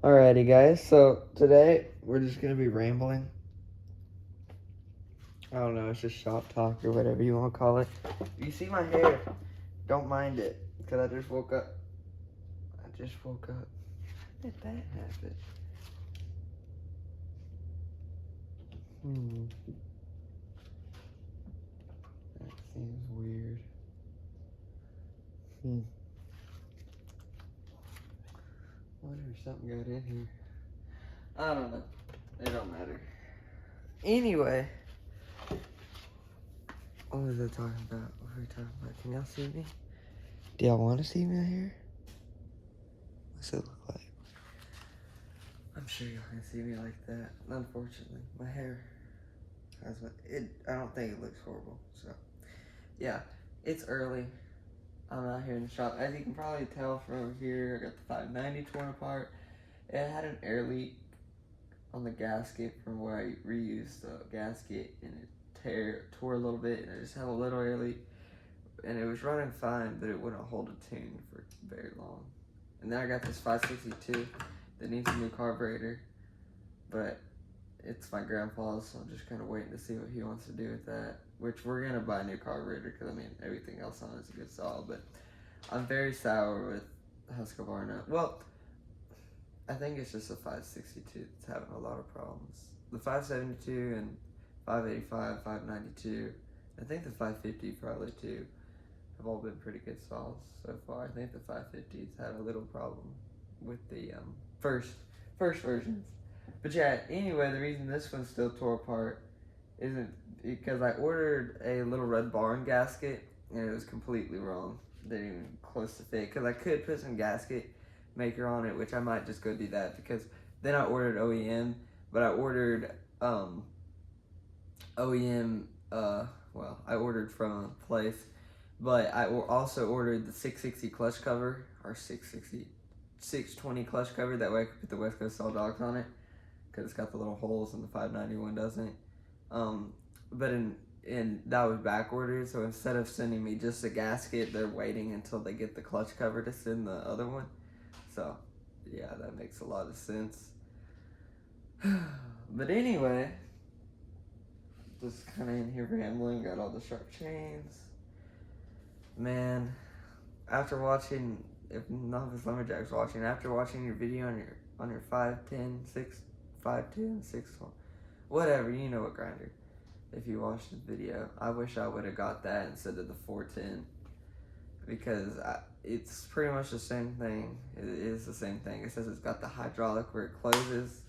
Alrighty, guys. So today we're just gonna be rambling. I don't know. It's just shop talk or whatever you want to call it. You see my hair? Don't mind it, cause I just woke up. I just woke up. How did that happen? That seems weird. Wonder if something got in here. I don't know. It don't matter. Anyway, what was I talking about? What were we talking about? Can y'all see me? Do y'all want to see me here? What's it look like? I'm sure y'all can see me like that. Unfortunately, my hair has I don't think it looks horrible. So, yeah, it's early. I'm out here in the shop. As you can probably tell from over here, I got the 590 torn apart. It had an air leak on the gasket from where I reused the gasket, and it tore a little bit, and I just had a little air leak. And it was running fine, but it wouldn't hold a tune for very long. And then I got this 562 that needs a new carburetor, but it's my grandpa's, so I'm just kind of waiting to see what he wants to do with that. Which we're gonna buy a new carburetor because I mean everything else on it is a good solid. But I'm very sour with Husqvarna. Well, I think it's just the 562 that's having a lot of problems. The 572 and 585, 592, I think the 550 probably too, have all been pretty good saws so far. I think the 550's had a little problem with the first versions. But yeah, anyway, the reason this one still tore apart isn't because I ordered a little red barn gasket and it was completely wrong. Didn't even close to fit because I could put some gasket maker on it, which I might just go do that because then I ordered OEM, but I ordered OEM. I ordered from a place, but I also ordered the 660 clutch cover or 620 clutch cover. That way I could put the West Coast Style Dogs on it because it's got the little holes and the 591 doesn't. But in that was back ordered, so instead of sending me just a gasket, they're waiting until they get the clutch cover to send the other one. So yeah, that makes a lot of sense. But anyway, just kind of in here rambling, got all the sharp chains. Man, after watching, if Novice Lumberjack's watching, after watching your video on your 510, 6, 510, 6, whatever, you know what grinder. If you watched the video, I wish I would have got that instead of the 410 because it's pretty much the same thing. It is the same thing. It says it's got the hydraulic where it closes.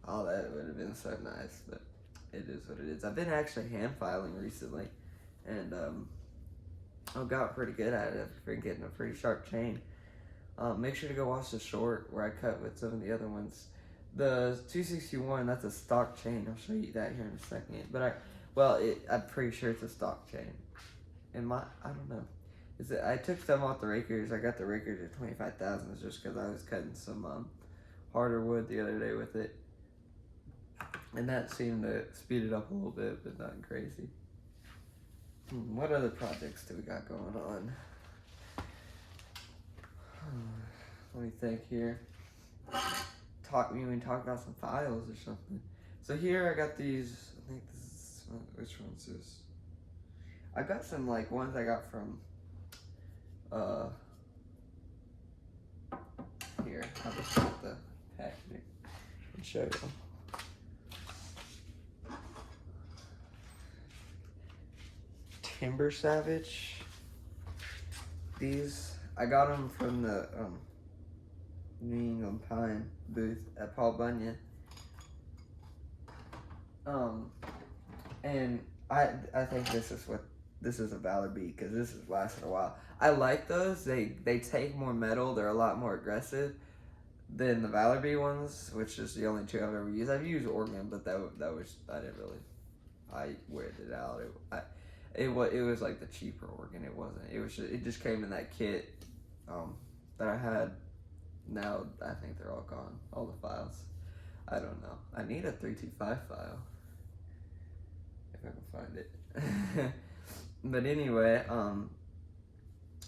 Oh, that would have been so nice, but it is what it is. I've been actually hand filing recently, and I got pretty good at it for getting a pretty sharp chain. Make sure to go watch the short where I cut with some of the other ones. The 261, that's a stock chain. I'll show you that here in a second. But I'm pretty sure it's a stock chain. I don't know. I took some off the rakers. I got the rakers at 25,000 just because I was cutting some harder wood the other day with it. And that seemed to speed it up a little bit, but nothing crazy. What other projects do we got going on? Let me think here. We can talk about some files or something. So here I got these. I think this is which one's this? I got some like ones I got from. Here I'll just put the packaging and show you. Timber Savage. These I got them from the New England Pine booth at Paul Bunyan. And I think this is a Valor B because this has lasted a while. I like those. They take more metal. They're a lot more aggressive than the Valor B ones, which is the only two I've ever used. I've used Oregon, but that was I didn't really. I weared it out. It was like the cheaper Oregon. It wasn't. It just came in that kit that I had. Now I think they're all gone. All the files. I don't know. I need a 325 file if I can find it. But anyway,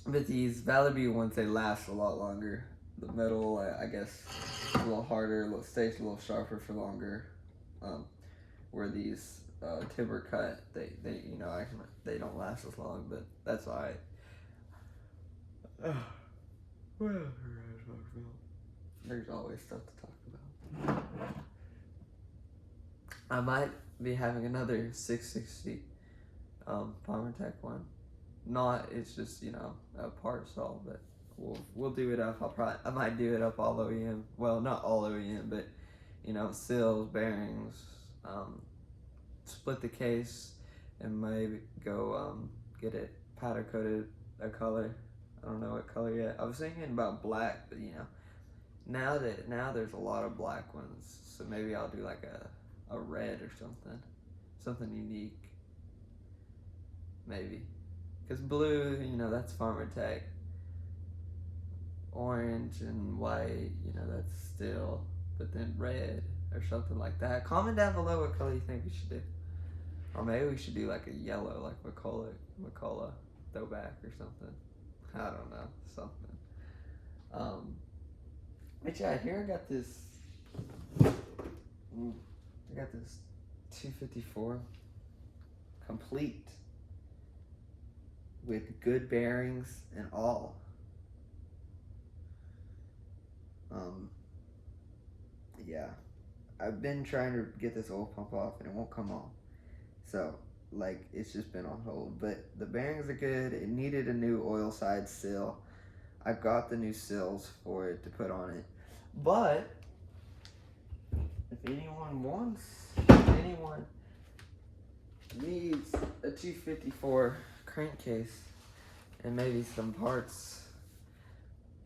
but these Valor B ones, they last a lot longer. the metal, I guess, a little harder, stays a little sharper for longer. Where these timber cut, they they don't last as long, but that's alright. What else are I talk about? There's always stuff to talk about. I might be having another 660 Pomertech one. Not, it's just, a part saw, but we'll do it up. I might do it up all OEM. Well, not all OEM, but seals, bearings, split the case, and maybe go get it powder coated a color. I don't know what color yet. I was thinking about black, but now there's a lot of black ones, so maybe I'll do like a red or something unique. Maybe, because blue, that's Farmer Tech. Orange and white, that's still. But then red or something like that. Comment down below what color you think we should do, or maybe we should do like a yellow, like McCullough throwback or something. I don't know, something. But yeah, here I got this 254 complete with good bearings and all. Yeah, I've been trying to get this oil pump off and it won't come off. So, it's just been on hold. But the bearings are good. It needed a new oil side seal. I got the new seals for it to put on it. But if anyone needs a 254 crankcase and maybe some parts,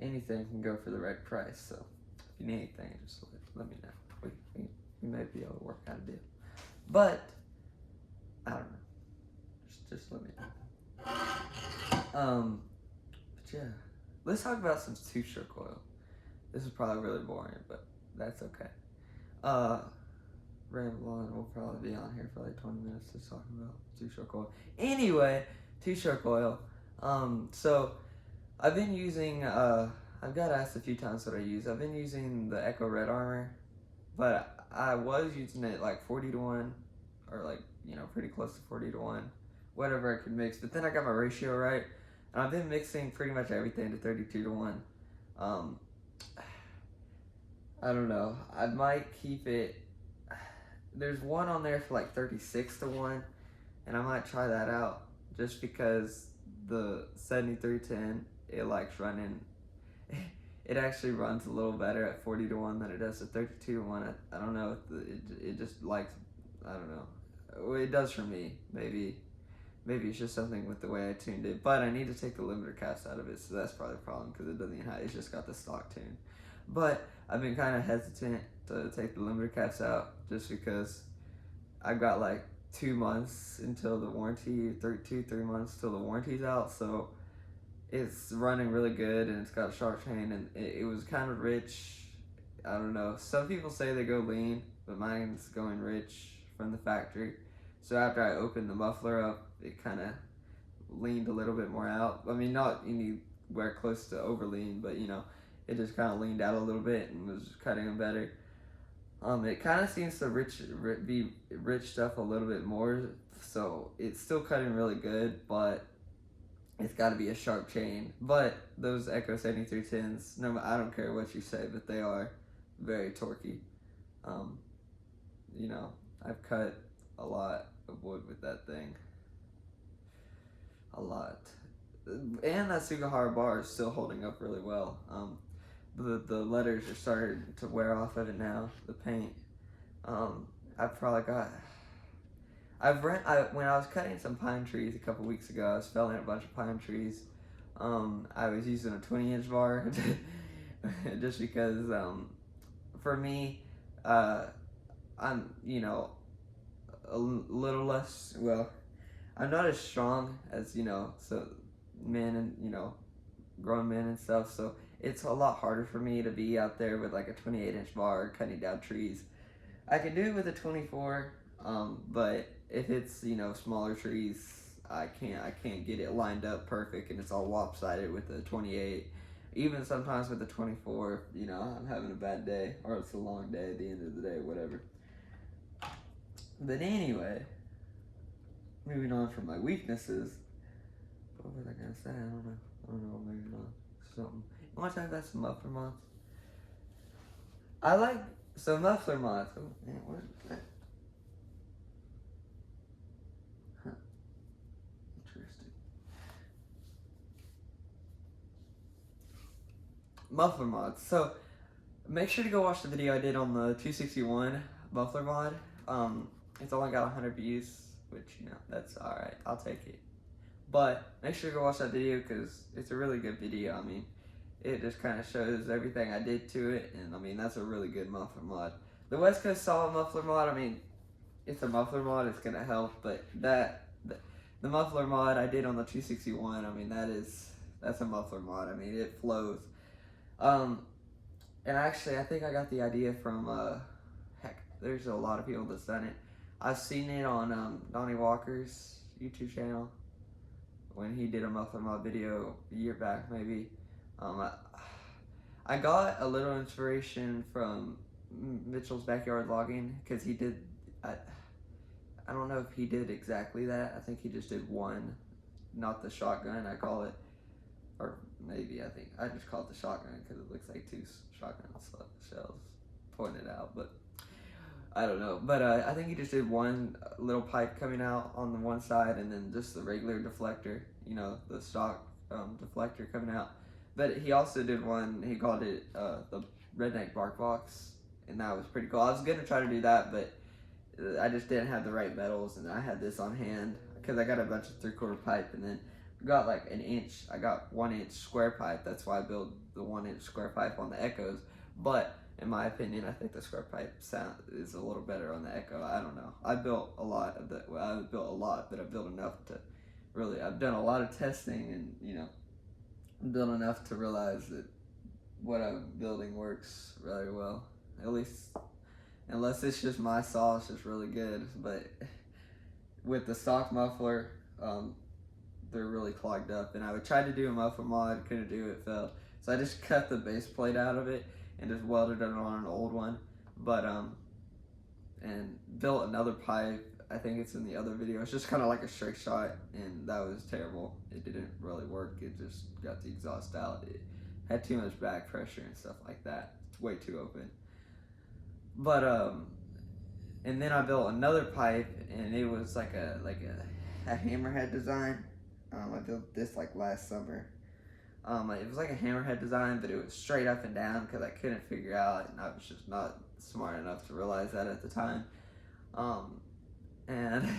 anything can go for the right price. So if you need anything, just let me know. We may be able to work out a deal. But I don't know. Just let me know. But yeah, let's talk about some two-stroke oil. This is probably really boring, but that's okay. Ramble on. We'll probably be on here for like 20 minutes just talking about two-stroke oil. Anyway, two-stroke oil. So I've been using. I've got asked a few times what I use. I've been using the Echo Red Armor, but I was using it like 40-1, or pretty close to 40-1, whatever I could mix. But then I got my ratio right, and I've been mixing pretty much everything to 32-1. I don't know. I might keep it. There's one on there for like 36-1, and I might try that out just because the 7310, it likes running. It actually runs a little better at 40-1 than it does at 32-1. I don't know. It just likes. I don't know. Well, it does for me. Maybe it's just something with the way I tuned it. But I need to take the limiter caps out of it, so that's probably the problem because it doesn't even have. It's just got the stock tune. But I've been kind of hesitant to take the limiter caps out just because I've got like 2 months until the warranty, 3 months till the warranty's out. So it's running really good and it's got a sharp chain and it was kind of rich. I don't know. Some people say they go lean, but mine's going rich from the factory. So after I opened the muffler up, it kind of leaned a little bit more out. I mean, not anywhere close to over lean, but it just kind of leaned out a little bit and was cutting them better. It kind of seems to be rich stuff a little bit more, so it's still cutting really good, but it's got to be a sharp chain. But those Echo 7310s, I don't care what you say, but they are very torquey. I've cut a lot of wood with that thing. A lot. And that Sugihara bar is still holding up really well. The letters are starting to wear off of it now, the paint. I've probably got. When I was cutting some pine trees a couple weeks ago, I was felling a bunch of pine trees. I was using a 20-inch bar just because, for me, I'm, a little less, well, I'm not as strong as, so men and, grown men and stuff, so it's a lot harder for me to be out there with like a 28-inch bar cutting down trees. I can do it with a 24, but if it's smaller trees, I can't get it lined up perfect and it's all lopsided with a 28. even sometimes with the 24, you know, I'm having a bad day, or it's a long day at the end of the day, whatever. But anyway, moving on from my weaknesses. What was I gonna say? I don't know. Moving on. Something. You want to talk about some muffler mods? I like some muffler mods. Oh man, what is that? Huh. Interesting. Muffler mods. So make sure to go watch the video I did on the 261 muffler mod. It's only got 100 views, which, you know, that's alright. I'll take it. But make sure to go watch that video because it's a really good video. I mean, it just kind of shows everything I did to it, and I mean, that's a really good muffler mod. The West Coast Solid muffler mod, I mean, it's a muffler mod, it's going to help, but the muffler mod I did on the 261, I mean, that's a muffler mod. I mean, it flows. And actually, I think I got the idea from, heck, there's a lot of people that's done it. I've seen it on Donnie Walker's YouTube channel when he did a muffler mod video a year back, maybe. I got a little inspiration from Mitchell's Backyard Logging because he did. I don't know if he did exactly that. I think he just did one, not the shotgun. I call it, or maybe I think I just call it the shotgun because it looks like two shotgun shells pointed out, but. I don't know, but I think he just did one little pipe coming out on the one side and then just the regular deflector, you know, the stock deflector coming out. But he also did one, he called it the Redneck Bark Box, and that was pretty cool. I was going to try to do that, but I just didn't have the right metals, and I had this on hand because I got a bunch of 3/4 pipe, and then got like an inch, I got 1 inch square pipe. That's why I built the 1 inch square pipe on the Echoes, but in my opinion, I think the square pipe sound is a little better on the Echo. I don't know. I built a lot of that. Well, I built a lot, but I built enough to really. I've done a lot of testing, and you know, built enough to realize that what I'm building works really well. At least, unless it's just my saw, it's just really good. But with the stock muffler, they're really clogged up. And I would try to do a muffler mod, couldn't do it, fell. So I just cut the base plate out of it and just welded it on an old one, but and built another pipe. I think it's in the other video. It's just kind of like a straight shot, and that was terrible. It didn't really work. It just got the exhaust out. It had too much back pressure and stuff like that. It's way too open. But and then I built another pipe, and it was like a hammerhead design. I built this like last summer. It was like a hammerhead design, but it was straight up and down because I couldn't figure out, and I was just not smart enough to realize that at the time. And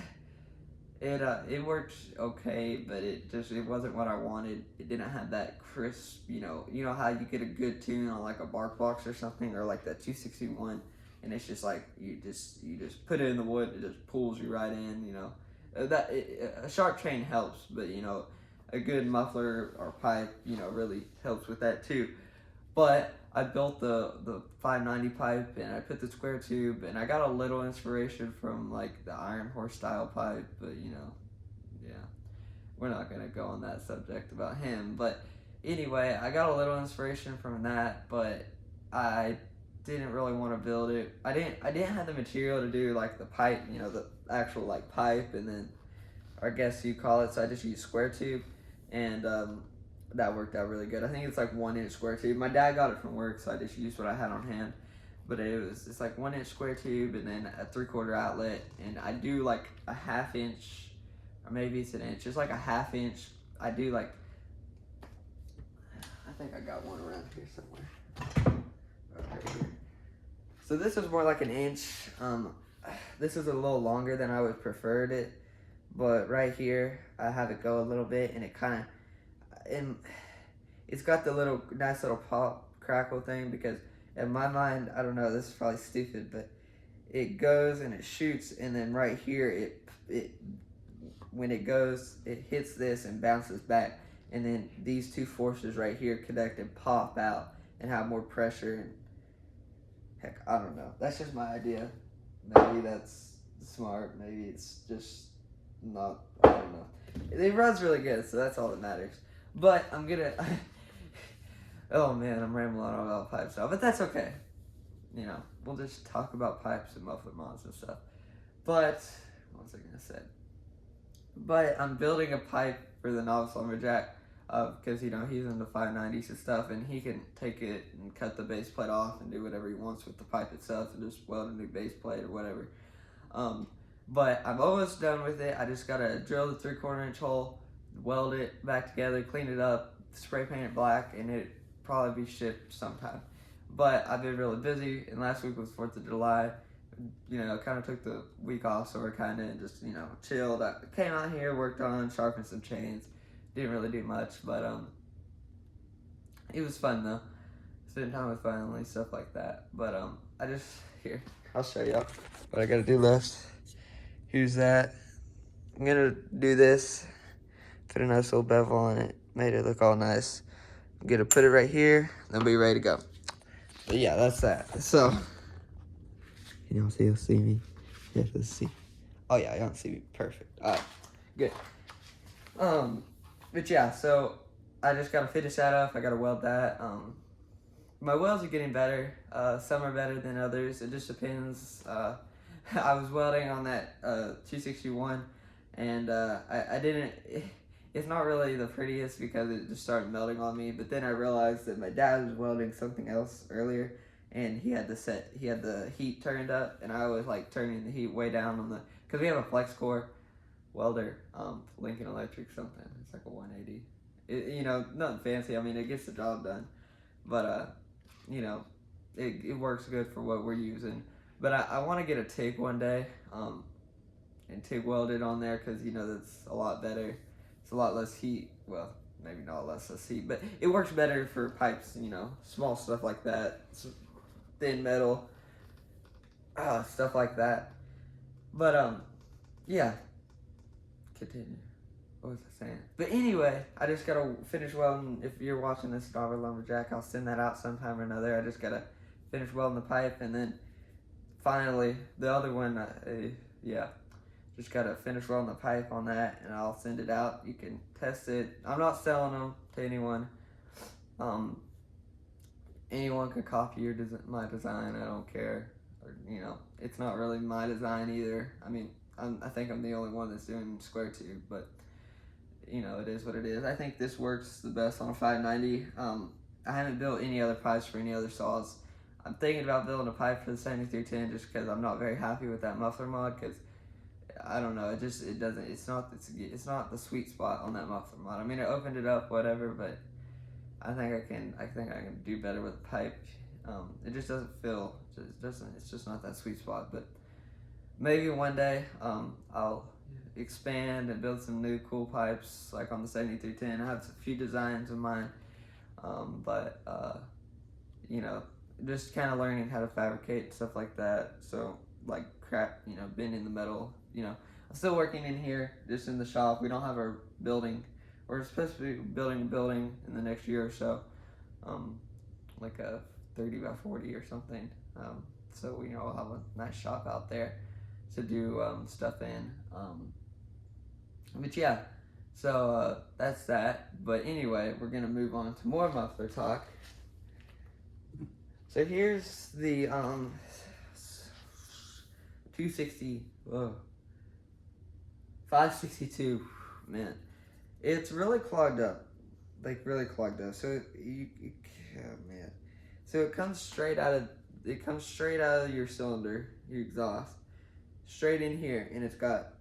it worked okay, but it wasn't what I wanted. It didn't have that crisp, you know how you get a good tune on like a Bark Box or something, or like that 261, and it's just like you just put it in the wood, it just pulls you right in, you know. A sharp chain helps, but you know, a good muffler or pipe, you know, really helps with that too. But I built the 590 pipe, and I put the square tube, and I got a little inspiration from like the Iron Horse style pipe, but you know, yeah, we're not gonna go on that subject about him. But anyway, I got a little inspiration from that, but I didn't really want to build it. I didn't have the material to do like the pipe, you know, the actual like pipe, and then I guess you call it. So I just used square tube, and that worked out really good. I think it's like 1 inch square tube. My dad got it from work, so I just used what I had on hand. But it's like 1 inch square tube, and then a 3/4 outlet, and I do like a 1/2 inch, or maybe it's an inch. It's like a 1/2 inch. I do like, I think I got one around here somewhere. Right here. So this is more like an inch. This is a little longer than I would preferred it, but right here I have it go a little bit, and it kind of, and it's got the nice little pop crackle thing, because in my mind, I don't know, this is probably stupid, but it goes and it shoots, and then right here it when it goes, it hits this and bounces back, and then these two forces right here connect and pop out and have more pressure. And heck, I don't know, that's just my idea. Maybe that's smart, maybe it's just not, I don't know. It runs really good, so that's all that matters. But I'm gonna Oh man, I'm rambling on about pipes now, but that's okay. You know, we'll just talk about pipes and muffler mods and stuff. But what was I gonna say? But I'm building a pipe for the novice lumberjack because you know he's into 590s and stuff, and he can take it and cut the base plate off and do whatever he wants with the pipe itself, and just weld a new base plate or whatever. But I'm almost done with it. I just gotta drill the 3/4 inch hole, weld it back together, clean it up, spray paint it black, and it probably be shipped sometime. But I've been really busy, and last week was 4th of July. You know, kind of took the week off, so we're kind of just, you know, chilled. I came out here, worked on, sharpened some chains. Didn't really do much, but it was fun though. Spending time with family, stuff like that. But I just, here, I'll show y'all what I gotta do left. Here's that. I'm gonna do this, put a nice little bevel on it, made it look all nice. I'm gonna put it right here, then be ready to go. But yeah, that's that. So, can y'all see me? Yes, let's see. Oh yeah, y'all see me. Perfect. Alright, good. But yeah, so I just gotta finish that up. I gotta weld that. My welds are getting better. Some are better than others. It just depends. I was welding on that 261, and I didn't. It's not really the prettiest because it just started melting on me. But then I realized that my dad was welding something else earlier, and he had the heat turned up, and I was like turning the heat way down on the, because we have a flex core welder, Lincoln Electric something. It's like a 180. You know, nothing fancy. I mean, it gets the job done, but you know, it works good for what we're using. But I want to get a TIG one day, and TIG weld it on there because, you know, that's a lot better. It's a lot less heat. Well, maybe not less heat, but it works better for pipes, you know, small stuff like that, thin metal, stuff like that. But yeah, continue. What was I saying? But anyway, I just gotta finish welding. If you're watching this Dauber Lumberjack, I'll send that out sometime or another. I just gotta finish welding the pipe, and then finally the other one, yeah, just gotta finish welding the pipe on that, and I'll send it out. You can test it. I'm not selling them to anyone. Anyone could copy my design. I don't care. Or, you know, it's not really my design either. I mean, I think I'm the only one that's doing square tube, but you know, it is what it is. I think this works the best on a 590. I haven't built any other pipes for any other saws. I'm thinking about building a pipe for the 7310 just because I'm not very happy with that muffler mod, because I don't know, it's not the sweet spot on that muffler mod. I mean, it opened it up, whatever, but I think I can do better with the pipe. It just doesn't feel, it's just not that sweet spot. But maybe one day I'll expand and build some new cool pipes like on the 7310. I have a few designs of mine, but you know, just kind of learning how to fabricate stuff like that. So like you know, bending the metal, you know. I'm still working in here, just in the shop. We don't have our building. We're supposed to be building a building in the next year or so, like a 30 by 40 or something. So, you know, we'll have a nice shop out there to do stuff in. But yeah, so that's that. But anyway, we're gonna move on to more muffler talk. So here's the 260. Whoa, 562. Man, it's really clogged up, like really clogged up. So oh man, so it comes straight out of your cylinder, your exhaust, straight in here, and it's got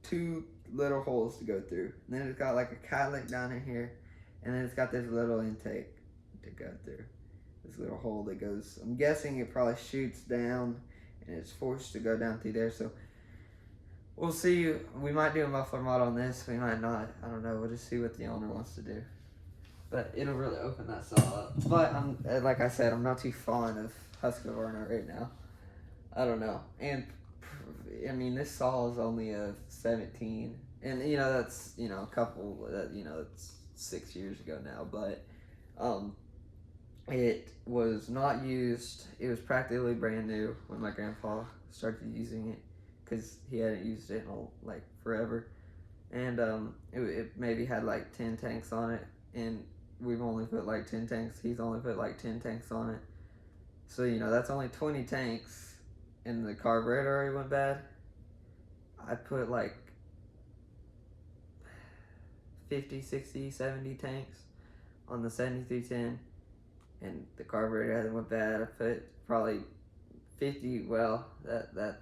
two little holes to go through. And then it's got like a cowlet down in here, and then it's got this little intake to go through. This little hole that goes, I'm guessing it probably shoots down, and it's forced to go down through there. So we'll see. We might do a muffler mod on this. We might not. I don't know. We'll just see what the owner wants to do. But it'll really open that saw up. But like I said, I'm not too fond of Husqvarna right now. I don't know. And I mean, this saw is only a 17, and you know that's, you know, a couple that, you know, it's 6 years ago now. But it was not used. It was practically brand new when my grandpa started using it, because he hadn't used it in like forever. And it maybe had like 10 tanks on it, and we've only put like 10 tanks. He's only put like 10 tanks on it. So, you know, that's only 20 tanks. And the carburetor already went bad. I put like 50, 60, 70 tanks on the 7310. And the carburetor hasn't went bad. I put probably 50, well, the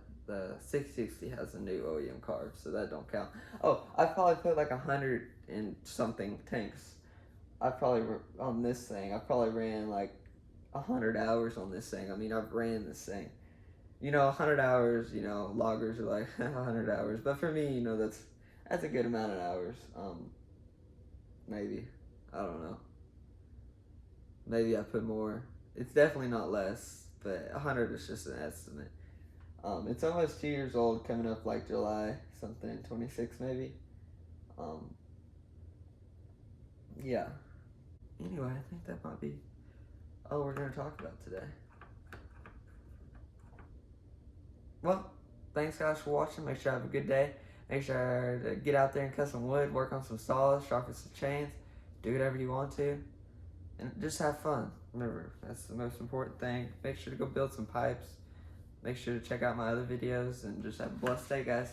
660 has a new OEM carb, so that don't count. Oh, I probably put like 100 and something tanks. On this thing, I probably ran like 100 hours on this thing. I mean, I've ran this thing. You know, 100 hours, you know, loggers are like 100 hours. But for me, you know, that's a good amount of hours. Maybe. I don't know. Maybe I put more. It's definitely not less, but 100 is just an estimate. It's almost 2 years old, coming up like July something, 26 maybe. Yeah. Anyway, I think that might be all we're going to talk about today. Well, thanks guys for watching. Make sure you have a good day. Make sure to get out there and cut some wood, work on some saws, sharpen some chains, do whatever you want to, and just have fun. Remember, that's the most important thing. Make sure to go build some pipes. Make sure to check out my other videos, and just have a blessed day, guys.